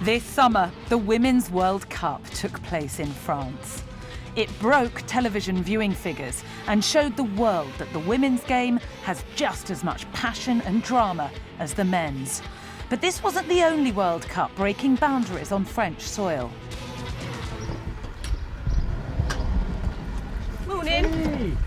This summer, the Women's World Cup took place in France. It broke television viewing figures and showed the world that the women's game has just as much passion and drama as the men's. But this wasn't the only World Cup breaking boundaries on French soil. Morning.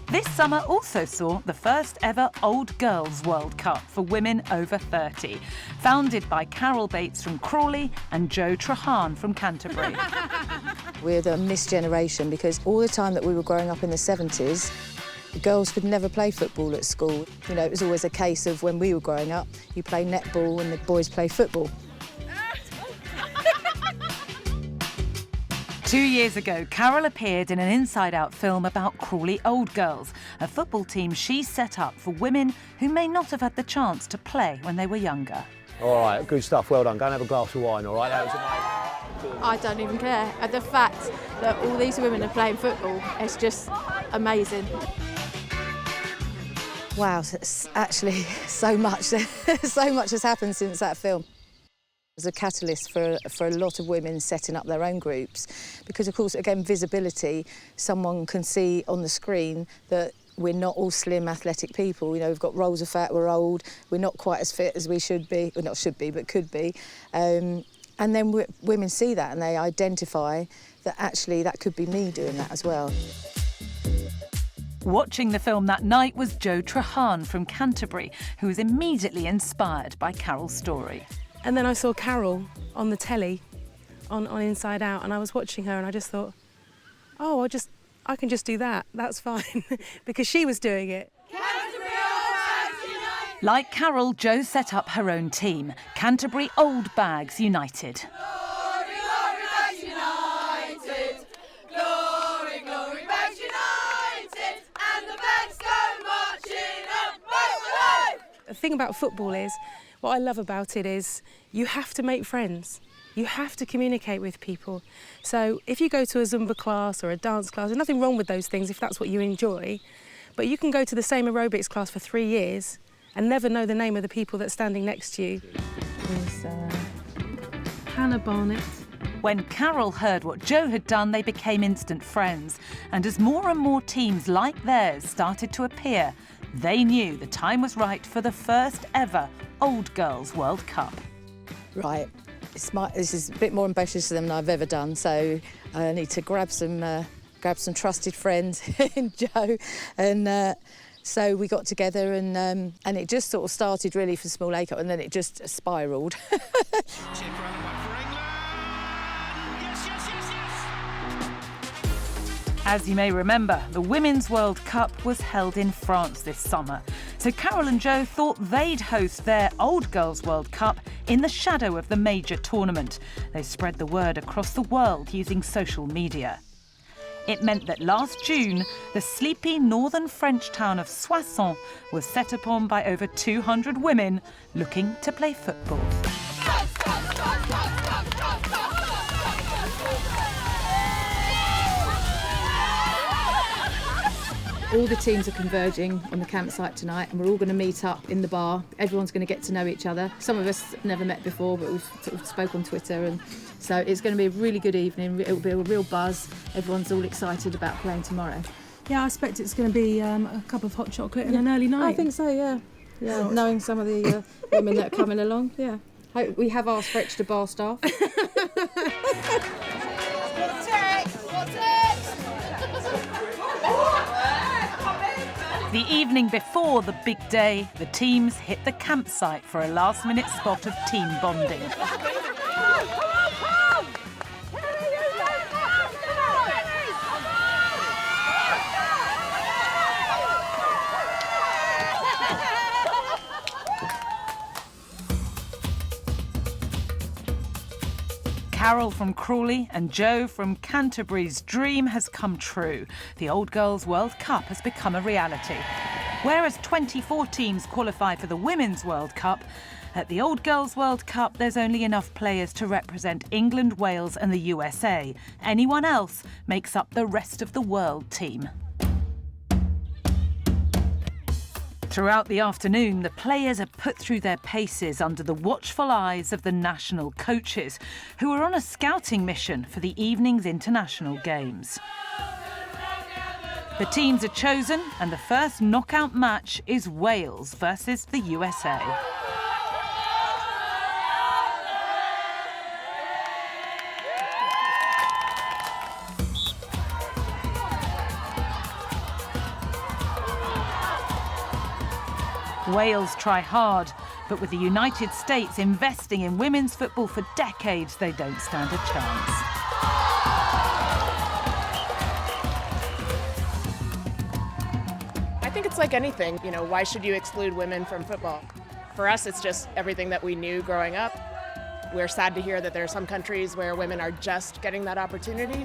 This summer also saw the first ever Old Girls World Cup for women over 30, founded by Carol Bates from Crawley and Jo Trahan from Canterbury. We're the missed generation because all the time that we were growing up in the 70s, the girls could never play football at school. You know, it was always a case of when we were growing up, you play netball and the boys play football. 2 years ago, Carol appeared in an inside-out film about Crawley Old Girls, a football team she set up for women who may not have had the chance to play when they were younger. All right, good stuff, well done. Go and have a glass of wine, all right? That was amazing. I don't even care. And the fact that all these women are playing football, it's just amazing. Wow, it's actually so much, so much has happened since that film. It was a catalyst for a lot of women setting up their own groups because, of course, again, visibility, someone can see on the screen that we're not all slim, athletic people. You know, we've got rolls of fat, we're old, we're not quite as fit as we should be, well, not should be, but could be. And then women see that and they identify that actually that could be me doing that as well. Watching the film that night was Jo Trahan from Canterbury, who was immediately inspired by Carol's story. And then I saw Carol on the telly, on Inside Out, and I was watching her and I just thought, oh, I can just do that, that's fine, because she was doing it. Like Carol, Jo set up her own team, Canterbury Old Bags United. Glory, glory, Bags United. Glory, glory, Bags United. And the bags go marching up, march away. The thing about football is, what I love about it is you have to make friends. You have to communicate with people. So if you go to a Zumba class or a dance class, there's nothing wrong with those things if that's what you enjoy, but you can go to the same aerobics class for 3 years and never know the name of the people that's standing next to you. There's Hannah Barnett. When Carol heard what Jo had done, they became instant friends. And as more and more teams like theirs started to appear, they knew the time was right for the first ever Old Girls World Cup. Right, this is a bit more ambitious than I've ever done, so I need to grab some trusted friends in Jo, and so we got together, and it just sort of started really for Small A Cup, and then it just spiralled. As you may remember, the Women's World Cup was held in France this summer. So Carol and Jo thought they'd host their Old Girls World Cup in the shadow of the major tournament. They spread the word across the world using social media. It meant that last June, the sleepy northern French town of Soissons was set upon by over 200 women looking to play football. All the teams are converging on the campsite tonight, and we're all going to meet up in the bar. Everyone's going to get to know each other. Some of us never met before, but we've sort of spoke on Twitter, and so it's going to be a really good evening. It'll be a real buzz. Everyone's all excited about playing tomorrow. Yeah, I expect it's going to be a cup of hot chocolate and an early night. I think so, yeah. Yeah, knowing some of the women that are coming along, yeah. We have asked for extra bar staff. The evening before the big day, the teams hit the campsite for a last-minute spot of team bonding. Carol from Crawley and Jo from Canterbury's dream has come true. The Old Girls World Cup has become a reality. Whereas 24 teams qualify for the Women's World Cup, at the Old Girls World Cup there's only enough players to represent England, Wales and the USA. Anyone else makes up the rest of the world team. Throughout the afternoon, the players are put through their paces under the watchful eyes of the national coaches, who are on a scouting mission for the evening's international games. The teams are chosen, and the first knockout match is Wales versus the USA. Wales try hard, but with the United States investing in women's football for decades, they don't stand a chance. I think it's like anything, you know, why should you exclude women from football? For us, it's just everything that we knew growing up. We're sad to hear that there are some countries where women are just getting that opportunity.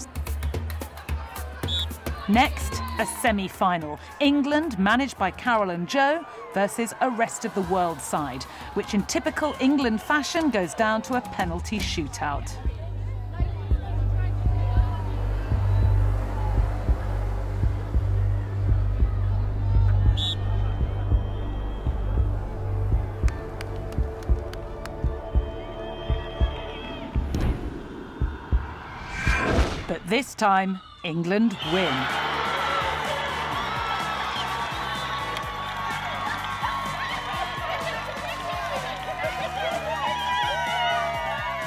Next, a semi-final. England, managed by Carol and Joe, versus a rest of the world side, which in typical England fashion goes down to a penalty shootout. But this time, England win.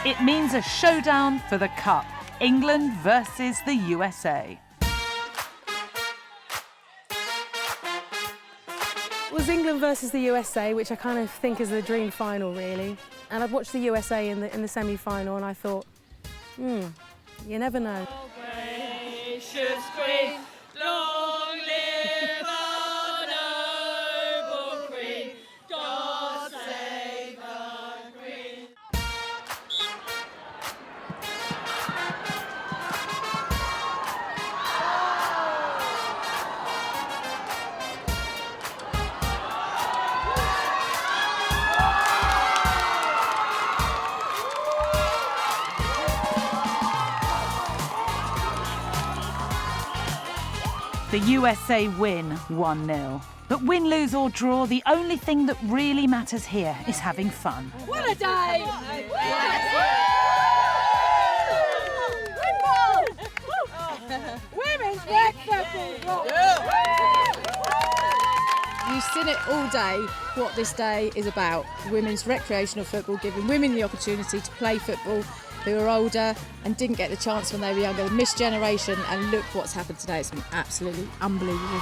It means a showdown for the Cup. England versus the USA. It was England versus the USA, which I kind of think is the dream final, really. And I've watched the USA in the semi-final, and I thought, you never know. Gracious Queen, long live our noble Queen. God save the Queen. The USA win 1-0. But win, lose or draw, the only thing that really matters here is having fun. What a day! Women's rec football! You've seen it all day, what this day is about. Women's recreational football, giving women the opportunity to play football who are older and didn't get the chance when they were younger. The missed generation, and look what's happened today. It's been absolutely unbelievable.